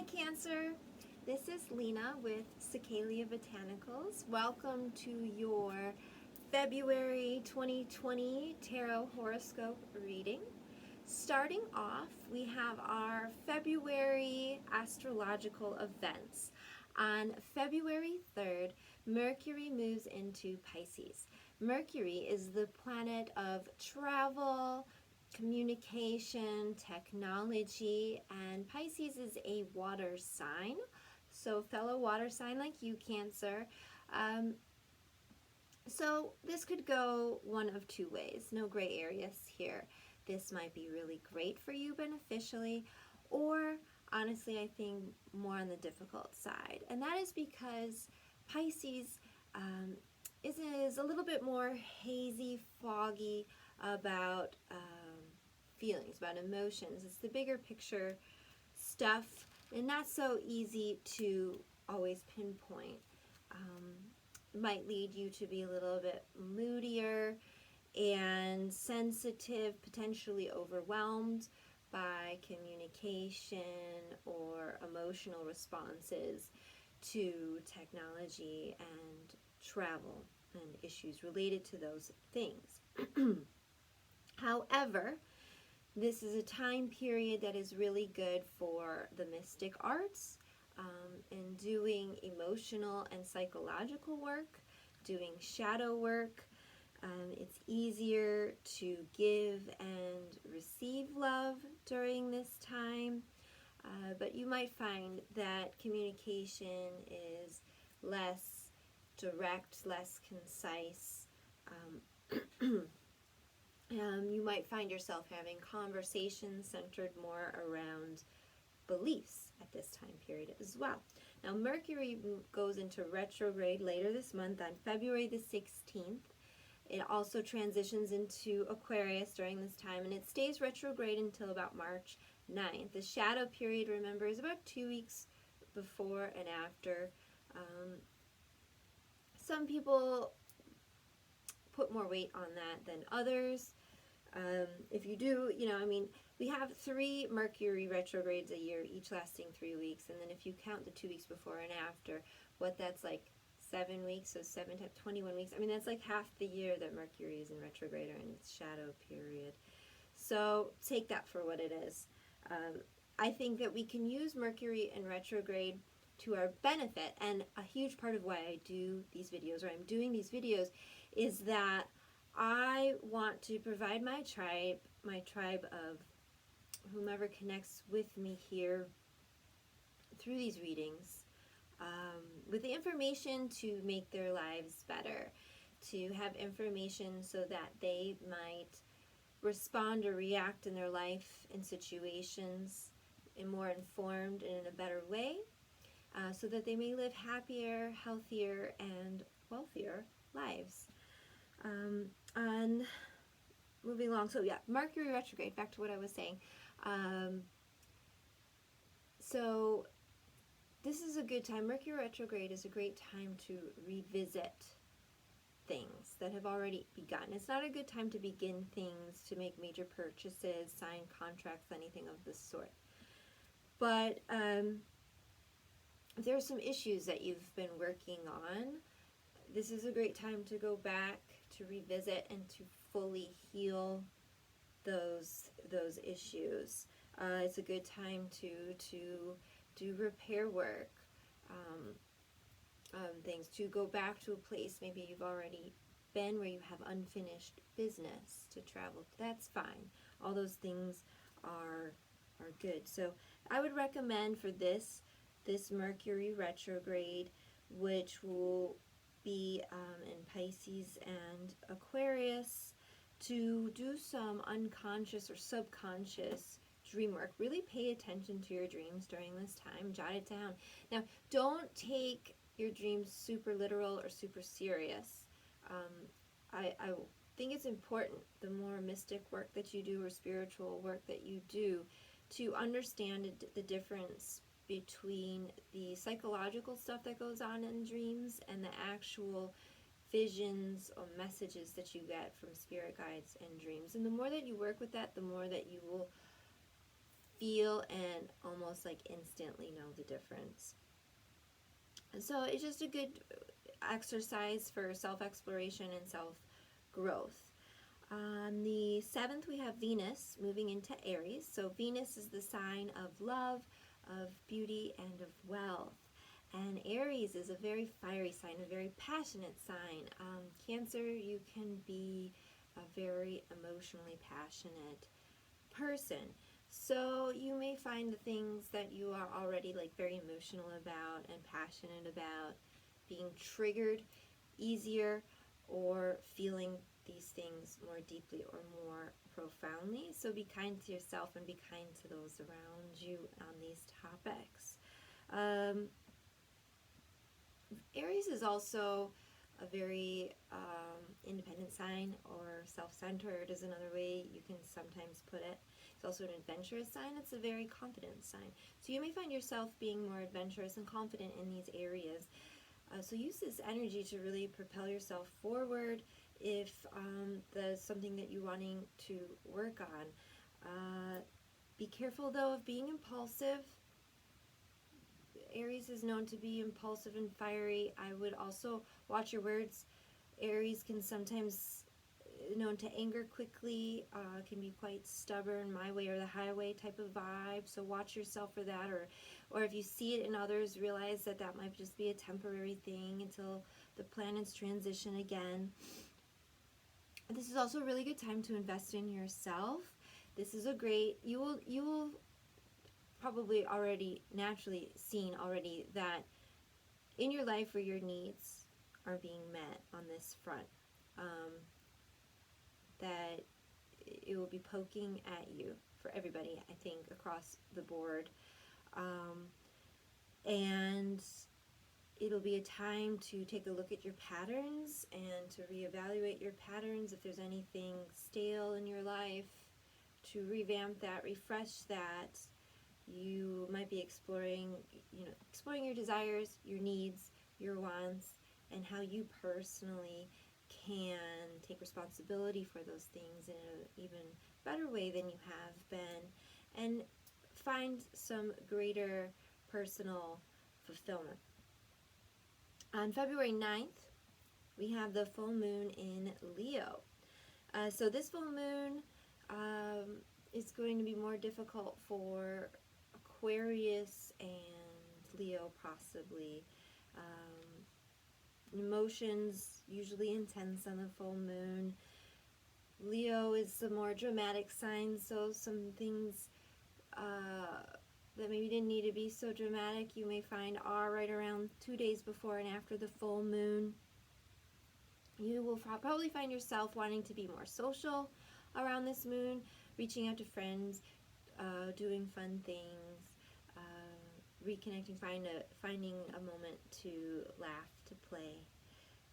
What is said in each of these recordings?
Cancer. This is Lena with Cicalia Botanicals. Welcome to your February 2020 Tarot Horoscope Reading. Starting off, we have our February astrological events. On February 3rd, Mercury moves into Pisces. Mercury is the planet of travel, communication, technology, and Pisces is a water sign. So fellow water sign like you, Cancer. So this could go one of two ways. No gray areas here. This might be really great for you beneficially, or honestly, I think more on the difficult side. And that is because Pisces is a little bit more hazy, foggy about feelings, about emotions. It's the bigger picture stuff, and not so easy to always pinpoint. Might lead you to be a little bit moodier and sensitive, potentially overwhelmed by communication or emotional responses to technology and travel and issues related to those things. However, this is a time period that is really good for the mystic arts, and doing emotional and psychological work, doing shadow work. It's easier to give and receive love during this time, but you might find that communication is less direct, less concise. You might find yourself having conversations centered more around beliefs at this time period as well. Now, Mercury goes into retrograde later this month on February the 16th. It also transitions into Aquarius during this time, and it stays retrograde until about March 9th. The shadow period, remember, is about 2 weeks before and after. Some people put more weight on that than others. If you do, we have 3 Mercury retrogrades a year, each lasting 3 weeks. And then if you count the 2 weeks before and after, what that's like 7 weeks, so 7 times 21 weeks. That's like half the year that Mercury is in retrograde or in its shadow period. So take that for what it is. I think that we can use Mercury in retrograde to our benefit. And a huge part of why I do these videos, or I'm doing these videos, is that I want to provide my tribe of whomever connects with me here through these readings, with the information to make their lives better, to have information so that they might respond or react in their life in situations in more informed and in a better way, so that they may live happier, healthier, and wealthier lives. And moving along, so yeah, Mercury retrograde, back to what I was saying. So this is a good time. Mercury retrograde is a great time to revisit things that have already begun. It's not a good time to begin things, to make major purchases, sign contracts, anything of this sort. But if there are some issues that you've been working on, this is a great time to go back, to revisit, and to fully heal those issues. It's a good time to do repair work, things, to go back to a place maybe you've already been where you have unfinished business, to travel. That's fine. All those things are good. So I would recommend for this Mercury retrograde, which will be in Pisces and Aquarius, to do some unconscious or subconscious dream work. Really pay attention to your dreams during this time. Jot it down. Now, don't take your dreams super literal or super serious. I think it's important, the more mystic work that you do or spiritual work that you do, to understand the difference between the psychological stuff that goes on in dreams and the actual visions or messages that you get from spirit guides and dreams. And the more that you work with that, the more that you will feel and almost like instantly know the difference. And so it's just a good exercise for self-exploration and self-growth. On the 7th, we have Venus moving into Aries. So Venus is the sign of love, of beauty, and of wealth. And Aries is a very fiery sign, a very passionate sign. Cancer, you can be a very emotionally passionate person. So you may find the things that you are already like very emotional about and passionate about being triggered easier, or feeling these things more deeply or more profoundly. So be kind to yourself and be kind to those around you on these topics. Aries is also a very independent sign, or self-centered is another way you can sometimes put it. It's also an adventurous sign. It's a very confident sign. So you may find yourself being more adventurous and confident in these areas. So use this energy to really propel yourself forward if there's something that you're wanting to work on. Be careful though of being impulsive. Aries is known to be impulsive and fiery. I would also watch your words. Aries can sometimes known to anger quickly, can be quite stubborn, my way or the highway type of vibe. So watch yourself for that, or if you see it in others, realize that that might just be a temporary thing until the planets transition again. This is also a really good time to invest in yourself. This is a great, you will probably already naturally seen already that in your life where your needs are being met on this front, that it will be poking at you for everybody, I think, across the board. And it'll be a time to take a look at your patterns and to reevaluate your patterns. If there's anything stale in your life, to revamp that, refresh that. You might be exploring your desires, your needs, your wants, and how you personally can take responsibility for those things in an even better way than you have been, and find some greater personal fulfillment. On February 9th, we have the full moon in Leo. So this full moon is going to be more difficult for Aquarius and Leo, possibly. Emotions usually intense on the full moon. Leo is the more dramatic sign, so some things that maybe didn't need to be so dramatic, you may find are right around 2 days before and after the full moon. You will probably find yourself wanting to be more social around this moon, reaching out to friends, doing fun things, reconnecting, finding a moment to laugh, to play,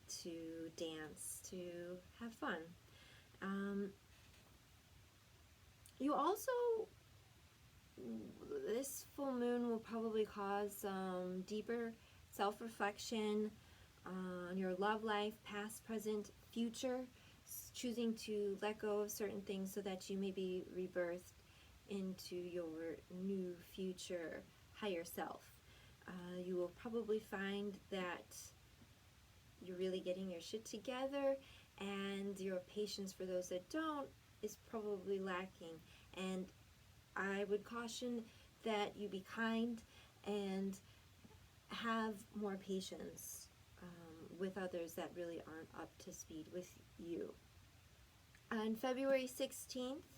to dance, to have fun. You also, this full moon will probably cause some deeper self-reflection on your love life, past, present, future, choosing to let go of certain things so that you may be rebirthed into your new future higher self. You will probably find that you're really getting your shit together, and your patience for those that don't is probably lacking. And I would caution that you be kind and have more patience with others that really aren't up to speed with you. On February 16th,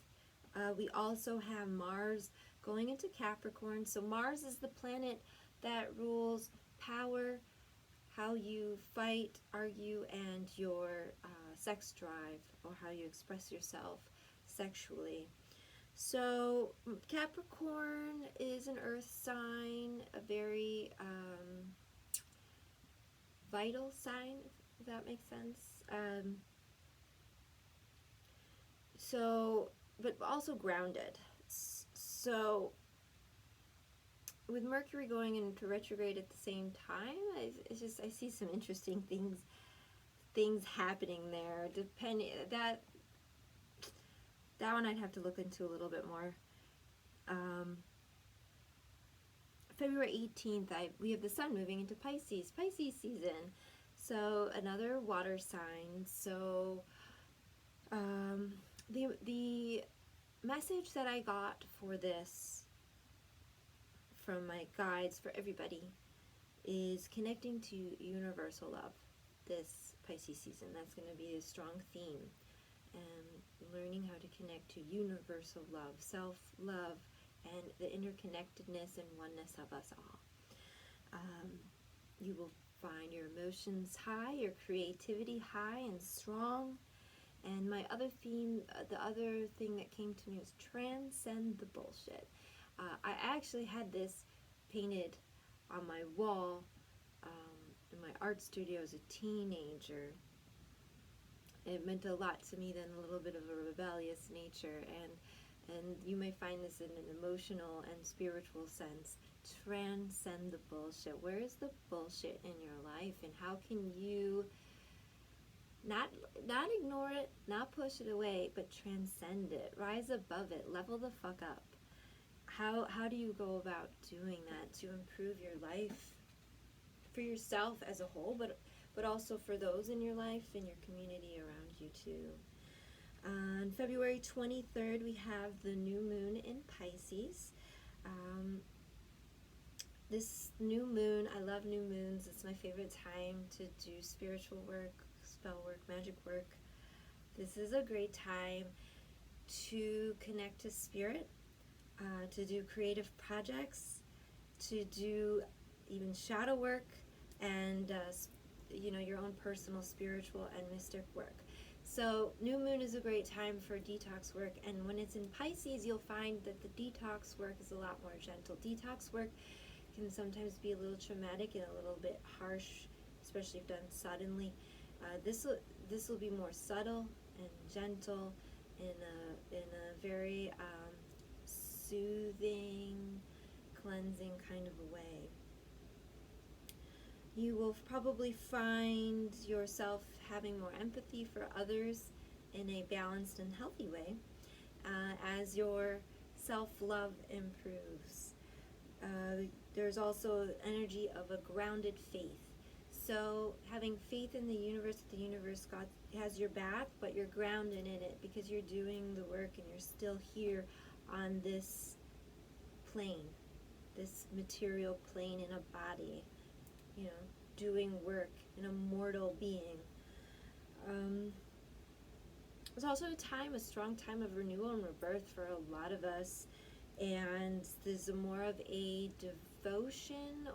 we also have Mars going into Capricorn. So Mars is the planet that rules power, how you fight, argue, and your sex drive, or how you express yourself sexually. So Capricorn is an earth sign, a very vital sign, if that makes sense. But also grounded. So with Mercury going into retrograde at the same time, I see some interesting things happening there. Depending that one I'd have to look into a little bit more. February 18th, we have the sun moving into Pisces season. So another water sign. So the message that I got for this from my guides for everybody is connecting to universal love this Pisces season. That's going to be a strong theme. And learning how to connect to universal love, self-love, and the interconnectedness and oneness of us all. You will find your emotions high, your creativity high and strong. And my other theme, the other thing that came to me was transcend the bullshit. I actually had this painted on my wall in my art studio as a teenager. It meant a lot to me then, a little bit of a rebellious nature, and you may find this in an emotional and spiritual sense. Transcend the bullshit. Where is the bullshit in your life, and how can you not ignore it, not push it away, but transcend it, rise above it, level the fuck up? How do you go about doing that to improve your life for yourself as a whole, but also for those in your life and your community around you too? On February 23rd, we have the new moon in Pisces. This new moon, I love new moons. It's my favorite time to do spiritual work, spell work, magic work. This is a great time to connect to spirit, to do creative projects, to do even shadow work, and your own personal spiritual and mystic work. So new moon is a great time for detox work, and when it's in Pisces, you'll find that the detox work is a lot more gentle. Detox work can sometimes be a little traumatic and a little bit harsh, especially if done suddenly. This will be more subtle and gentle in a very soothing, cleansing kind of a way. You will probably find yourself having more empathy for others in a balanced and healthy way as your self-love improves. There's also energy of a grounded faith. So having faith in the universe, that the universe God has your back, but you're grounded in it because you're doing the work and you're still here on this plane, this material plane in a body, doing work in a mortal being. It's also a strong time of renewal and rebirth for a lot of us, and there's more of a devotion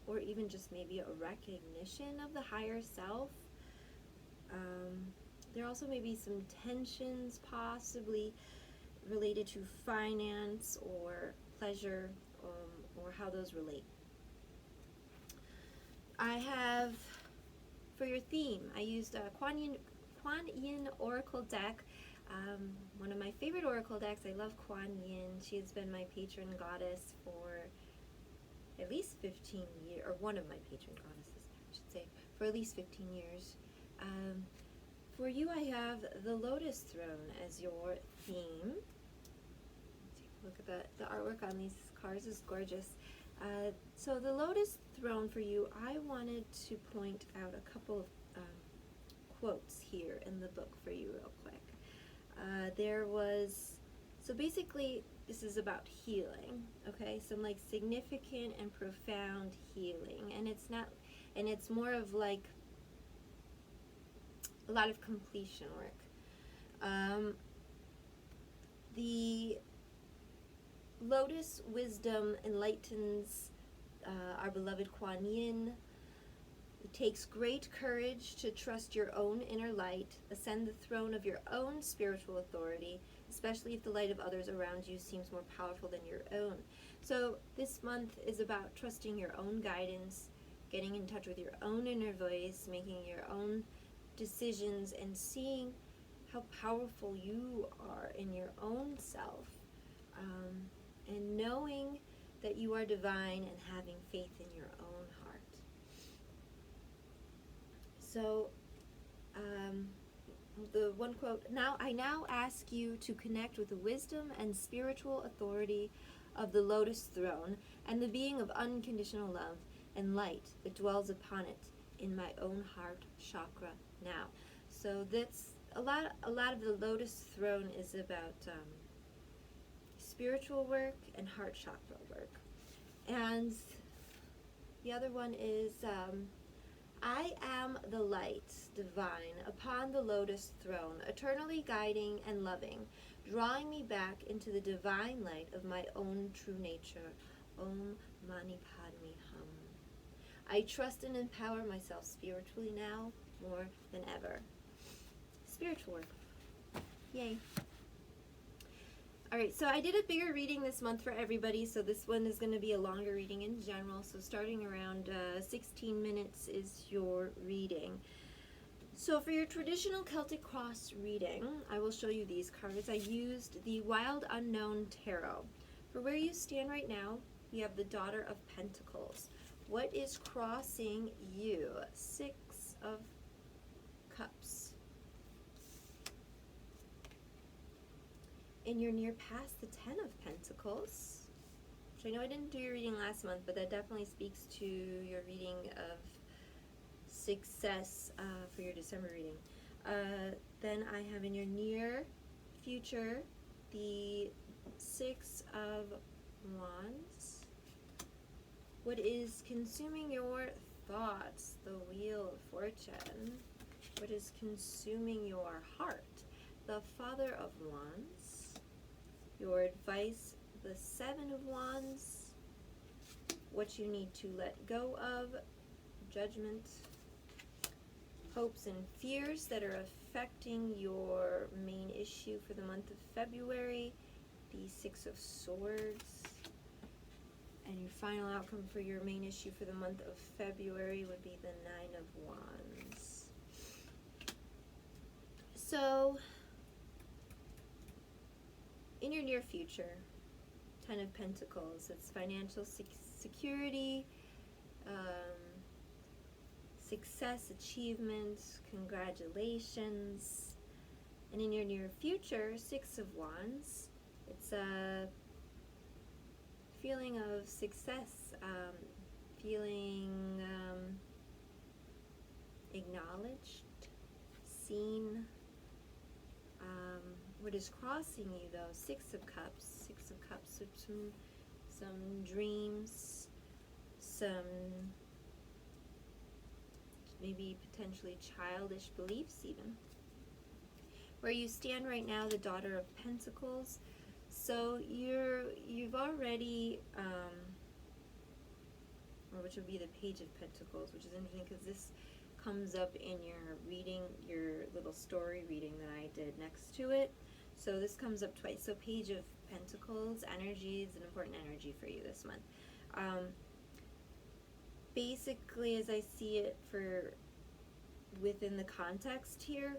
or even just maybe a recognition of the higher self. There also may be some tensions possibly related to finance or pleasure, or how those relate. I have, for your theme, I used a Kuan Yin Oracle deck. One of my favorite oracle decks. I love Kuan Yin. She has been my patron goddess for at least 15 years, or one of my patron goddesses, I should say, for at least 15 years. For you, I have the Lotus Throne as your theme. Look at the artwork on these cards is gorgeous. So the Lotus Throne for you, I wanted to point out a couple of quotes here in the book for you real quick. So basically this is about healing, okay? Some like significant and profound healing, and it's more of like a lot of completion work. The Lotus wisdom enlightens our beloved Kuan Yin. It takes great courage to trust your own inner light, ascend the throne of your own spiritual authority, especially if the light of others around you seems more powerful than your own. So this month is about trusting your own guidance, getting in touch with your own inner voice, making your own decisions, and seeing how powerful you are in your own self, and knowing that you are divine and having faith in your own heart. So the one quote, I now ask you to connect with the wisdom and spiritual authority of the lotus throne and the being of unconditional love and light that dwells upon it in my own heart chakra now. So that's a lot of the lotus throne is about spiritual work and heart chakra work. And the other one is I am the light divine upon the lotus throne, eternally guiding and loving, drawing me back into the divine light of my own true nature. Om Mani Padme Hum. I trust and empower myself spiritually now more than ever. Spiritual work. Yay. Alright, so I did a bigger reading this month for everybody, so this one is going to be a longer reading in general, so starting around 16 minutes is your reading. So for your traditional Celtic Cross reading, I will show you these cards. I used the Wild Unknown Tarot. For where you stand right now, you have the Daughter of Pentacles. What is crossing you? 6 of Cups. And you're near past the 10 of Pentacles, which I know I didn't do your reading last month, but that definitely speaks to your reading of success for your December reading. Then I have in your near future the 6 of Wands. What is consuming your thoughts? The Wheel of Fortune. What is consuming your heart? The Father of Wands. Your advice, the 7 of Wands. What you need to let go of, Judgment. Hopes and fears that are affecting your main issue for the month of February, the 6 of Swords. And your final outcome for your main issue for the month of February would be the 9 of Wands. So, in your near future, 10 of Pentacles, it's financial security, success, achievement, congratulations. And in your near future, 6 of Wands, it's a feeling of success, feeling acknowledged, seen. What is crossing you though? 6 of Cups. 6 of Cups with some dreams, some maybe potentially childish beliefs even. Where you stand right now, the Daughter of Pentacles. So you've already, or which would be the Page of Pentacles, which is interesting because this comes up in your reading, your little story reading that I did next to it. So this comes up twice. So Page of Pentacles energy is an important energy for you this month. Basically, as I see it for within the context here,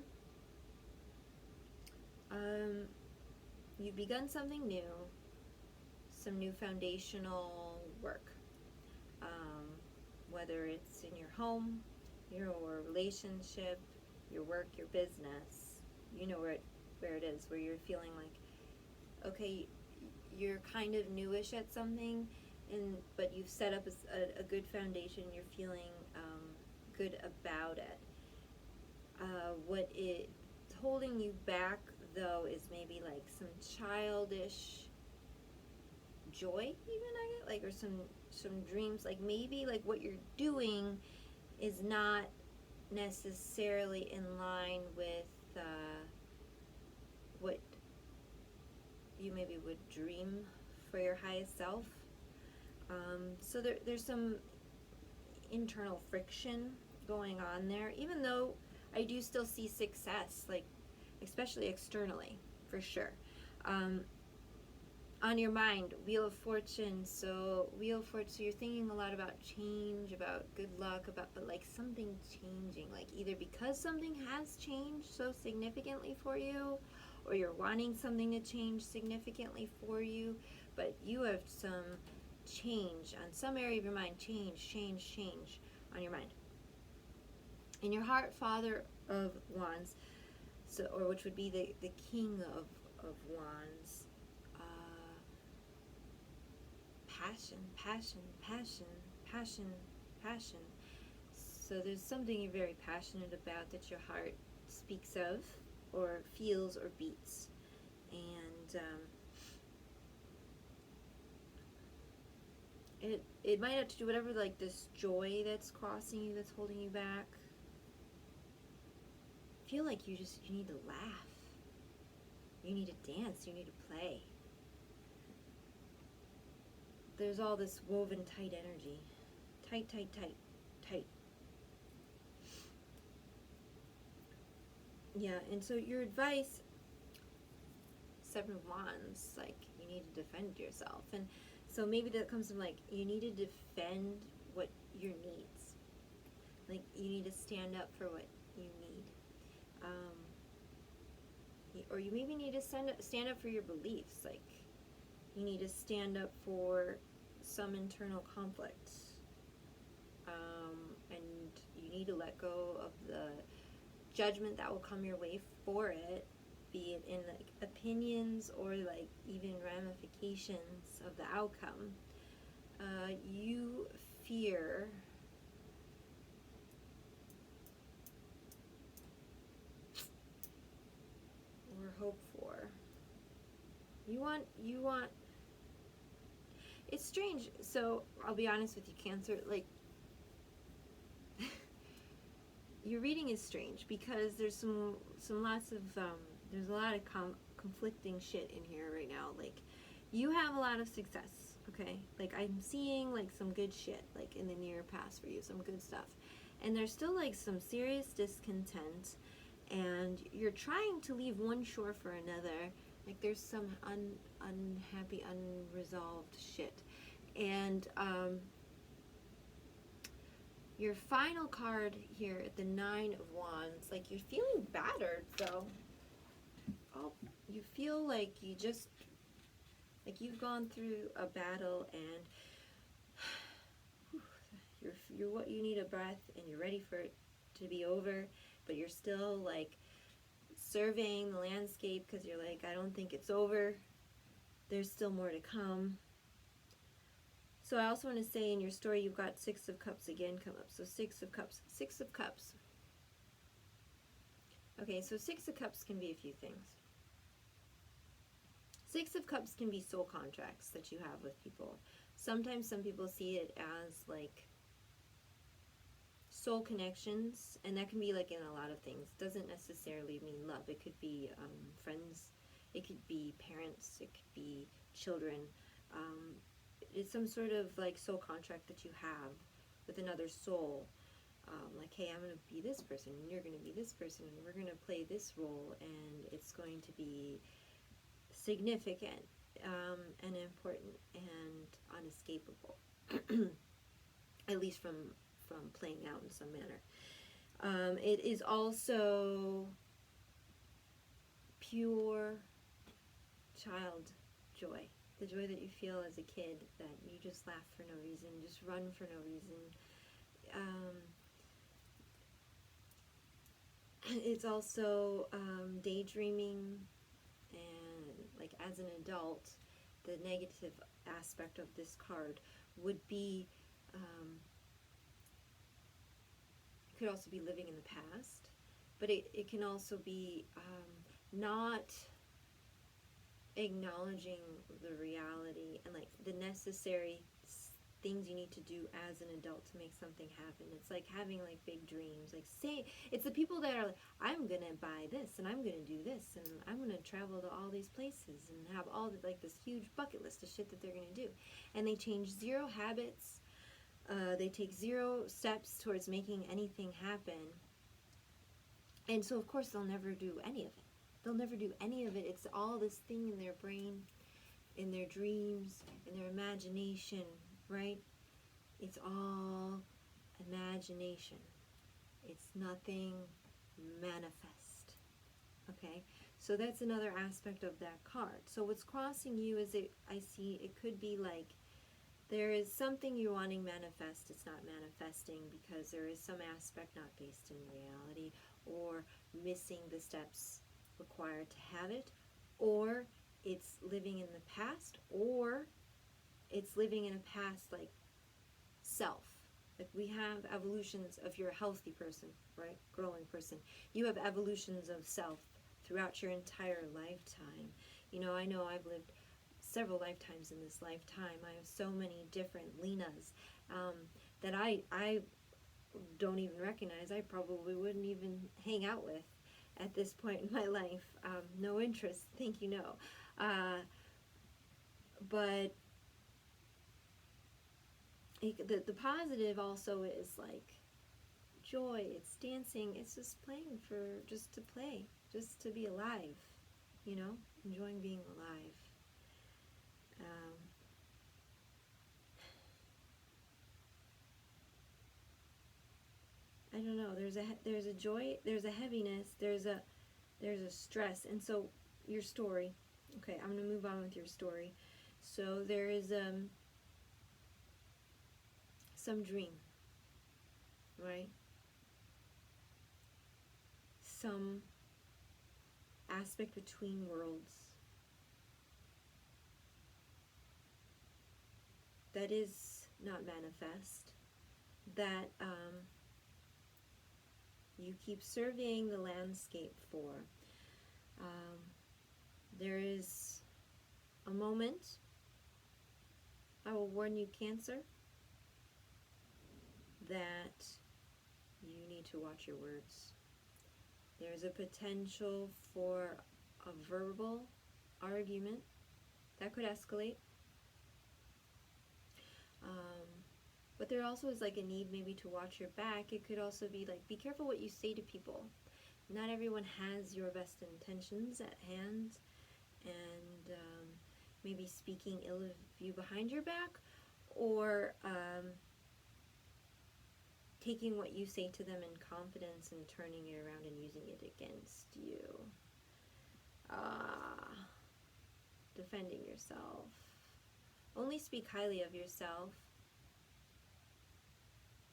you've begun something new, some new foundational work, whether it's in your home, your relationship, your work, your business. You know where it is, where you're feeling like, okay, you're kind of newish at something, but you've set up a good foundation. You're feeling good about it. What it's holding you back though is maybe like some childish joy, even I get, like, or some dreams, like maybe like what you're doing is not necessarily in line with what you maybe would dream for your highest self. So there's some internal friction going on there, even though I do still see success, like especially externally, for sure. On your mind, Wheel of Fortune. So Wheel of Fortune, so you're thinking a lot about change, about good luck, but like something changing, like either because something has changed so significantly for you, or you're wanting something to change significantly for you, but you have some change on some area of your mind, change on your mind. In your heart, Father of Wands. So, or which would be the King of Wands. Passion, passion, passion, passion, passion. So there's something you're very passionate about that your heart speaks of, or feels, or beats. And it might have to do whatever, like this joy that's crossing you, that's holding you back. I feel like you need to laugh. You need to dance. You need to play. There's all this woven tight energy. Tight, tight, tight, tight. Yeah, and so your advice, 7 of Wands, like, you need to defend yourself. And so maybe that comes from, like, you need to defend what your needs. Like, you need to stand up for what you need. Or you maybe need to stand up for your beliefs. Like, you need to stand up for some internal conflict. And you need to let go of the judgment that will come your way for it, be it in like opinions or like even ramifications of the outcome. You fear or hope for. You want it's strange. So I'll be honest with you, Cancer, like your reading is strange because there's some lots of there's a lot of conflicting shit in here right now. Like, you have a lot of success, okay? Like, I'm seeing like some good shit like in the near past for you, some good stuff, and there's still like some serious discontent, and you're trying to leave one shore for another. Like, there's some unhappy, unresolved shit, and your final card here at the 9 of Wands, like, you're feeling battered, though. Oh, you feel like like you've gone through a battle, and you need a breath, and you're ready for it to be over, but you're still, like, surveying the landscape because you're like, I don't think it's over. There's still more to come. So I also want to say in your story, you've got 6 of Cups again come up. So 6 of Cups. 6 of Cups. Okay, so 6 of Cups can be a few things. 6 of Cups can be soul contracts that you have with people. Sometimes some people see it as like soul connections, and that can be like in a lot of things. Doesn't necessarily mean love. It could be friends. It could be parents. It could be children. It's some sort of like soul contract that you have with another soul. Like, hey, I'm going to be this person, and you're going to be this person, and we're going to play this role, and it's going to be significant and important and unescapable, at least from playing out in some manner. It is also pure child joy. The joy that you feel as a kid, that you just laugh for no reason, just run for no reason. It's also daydreaming, and like as an adult, the negative aspect of this card would be, it could also be living in the past, but it can also be not acknowledging the reality and like the necessary things you need to do as an adult to make something happen. It's like having like big dreams. Like, say, it's the people that are like, I'm gonna buy this, and I'm gonna do this, and I'm gonna travel to all these places, and have all the, like, this huge bucket list of shit that they're gonna do, and they change 0 habits. They take 0 steps towards making anything happen, and so of course they'll never do any of it. They'll never do any of it. It's all this thing in their brain, in their dreams, in their imagination, right? It's all imagination. It's nothing manifest. Okay? So that's another aspect of that card. So what's crossing you is, I see it could be like there is something you're wanting manifest. It's not manifesting because there is some aspect not based in reality, or missing the steps required to have it, or it's living in the past, or it's living in a past like self. Like we have evolutions of you're a healthy person, right? Growing person. You have evolutions of self throughout your entire lifetime. You know I've lived several lifetimes in this lifetime. I have so many different Lenas that I don't even recognize. I probably wouldn't even hang out with at this point in my life. No interest, think you know. But the positive also is like joy, it's dancing, it's just playing just to play, just to be alive, enjoying being alive. I don't know, there's a joy, there's a heaviness, there's a stress. And so your story, okay, I'm going to move on with your story. So there is some dream, right? Some aspect between worlds that is not manifest, that you keep surveying the landscape for. There is a moment, I will warn you, Cancer, that you need to watch your words. There's a potential for a verbal argument that could escalate. But there also is like a need maybe to watch your back. It could also be like, be careful what you say to people. Not everyone has your best intentions at hand, and maybe speaking ill of you behind your back, or taking what you say to them in confidence and turning it around and using it against you. Defending yourself. Only speak highly of yourself.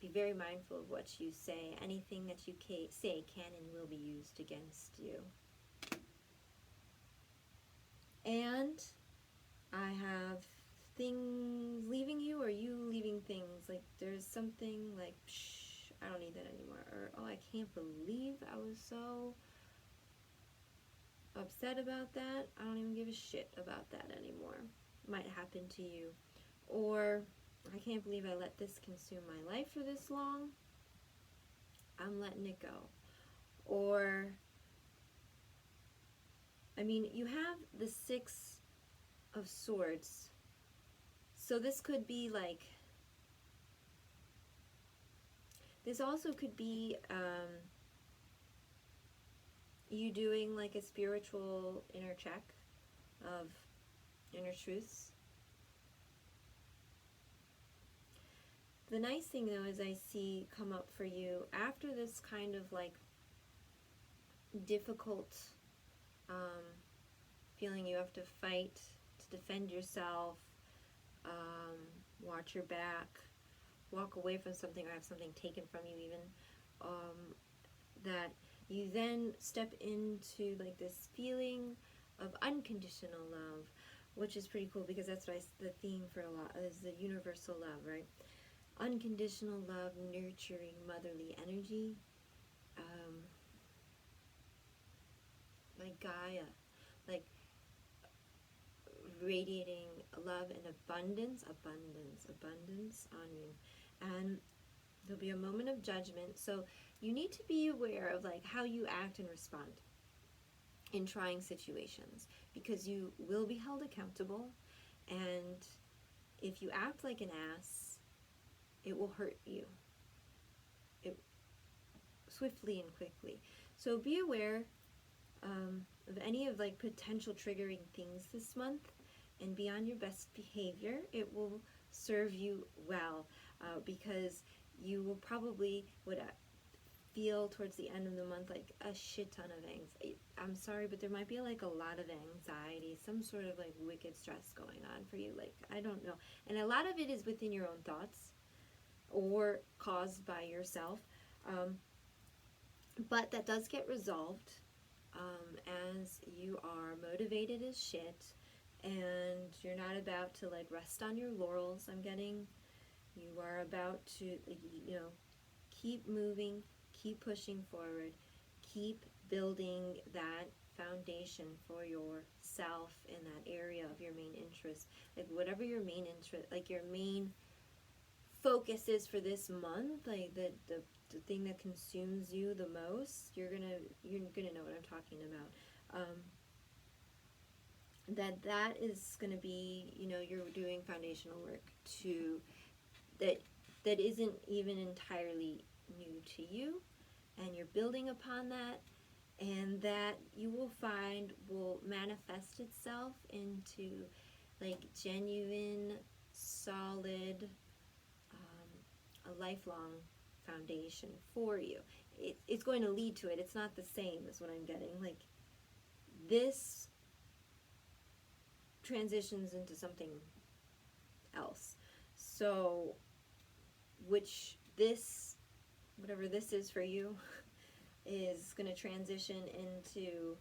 Be very mindful of what you say. Anything that you say can and will be used against you. And I have things leaving you, or you leaving things. Like there's something like, shh, I don't need that anymore. Or, oh, I can't believe I was so upset about that. I don't even give a shit about that anymore. Might happen to you. Or, I can't believe I let this consume my life for this long. I'm letting it go. Or, I mean, you have the Six of Swords. So this could be like, this also could be you doing like a spiritual inner check of inner truths. The nice thing though is I see come up for you after this kind of like difficult feeling you have to fight to defend yourself, watch your back, walk away from something or have something taken from you even, that you then step into like this feeling of unconditional love, which is pretty cool because that's what the theme for a lot is the universal love, right? Unconditional love, nurturing, motherly energy, like Gaia, like radiating love and abundance on you. And there'll be a moment of judgment, so you need to be aware of like how you act and respond in trying situations, because you will be held accountable, and if you act like an ass, it will hurt you swiftly and quickly. So be aware of any of like potential triggering things this month, and be on your best behavior. It will serve you well, because you will probably would feel towards the end of the month like a shit ton of anxiety. I'm sorry, but there might be like a lot of anxiety, some sort of like wicked stress going on for you. Like, I don't know. And a lot of it is within your own thoughts or caused by yourself. But that does get resolved. as you are motivated as shit, and you're not about to like rest on your laurels. I'm getting you are about to, you know, keep moving, keep pushing forward, keep building that foundation for yourself in that area of your main interest. Like whatever your main interest, like your main focus is for this month, like the thing that consumes you the most, you're gonna know what I'm talking about. That is gonna be, you know, you're doing foundational work to that isn't even entirely new to you, and you're building upon that, and that you will find will manifest itself into like genuine, solid, a lifelong foundation for you. It's going to lead to it. It's not the same as what I'm getting. Like this transitions into something else. So, whatever this is for you, is going to transition into,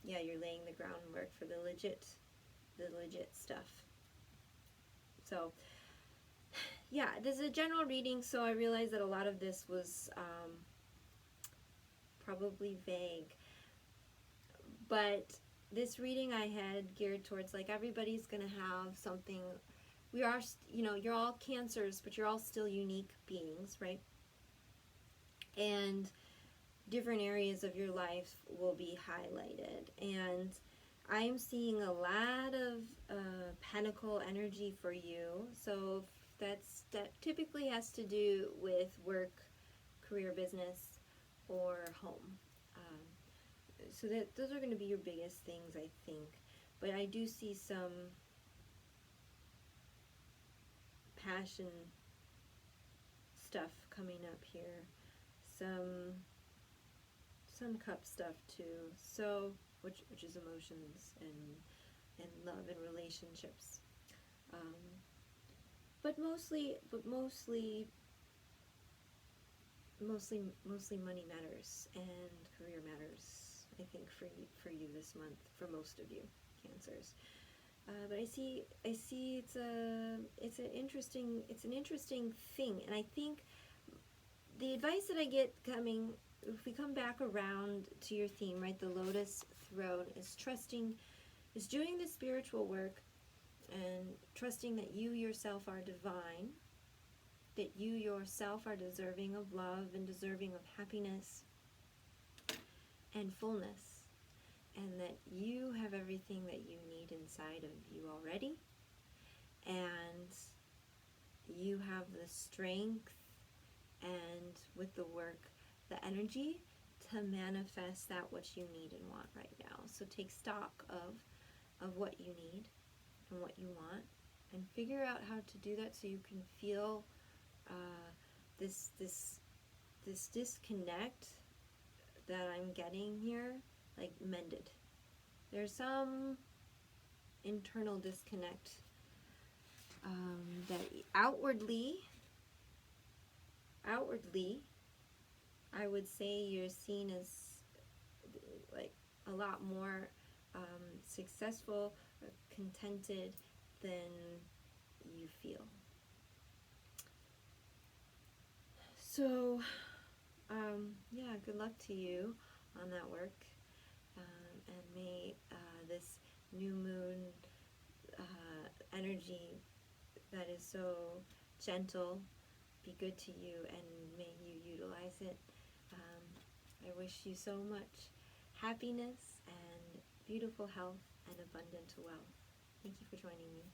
yeah, you're laying the groundwork for the legit stuff. So, yeah, this is a general reading, so I realized that a lot of this was probably vague. But this reading I had geared towards, like, everybody's going to have something. We are, you know, you're all Cancers, but you're all still unique beings, right? And different areas of your life will be highlighted. And I'm seeing a lot of pentacle energy for you. So that typically has to do with work, career, business, or home. So those are going to be your biggest things, I think. But I do see some passion stuff coming up here. Some cup stuff too. So which is emotions and love and relationships. But mostly money matters and career matters, I think, for you this month, for most of you Cancers. But I see it's an interesting thing, and I think the advice that I get coming, if we come back around to your theme, right, the Lotus Throne, is doing the spiritual work and trusting that you yourself are divine, that you yourself are deserving of love and deserving of happiness and fullness, and that you have everything that you need inside of you already, and you have the strength and, with the work, the energy to manifest that which you need and want right now. So take stock of what you need and what you want, and figure out how to do that so you can feel this disconnect that I'm getting here, like, mended. There's some internal disconnect that outwardly, I would say you're seen as like a lot more successful, or contented than you feel. So, yeah, good luck to you on that work, and may this new moon energy that is so gentle be good to you, and may you utilize it. I wish you so much happiness and beautiful health and abundant wealth. Thank you for joining me.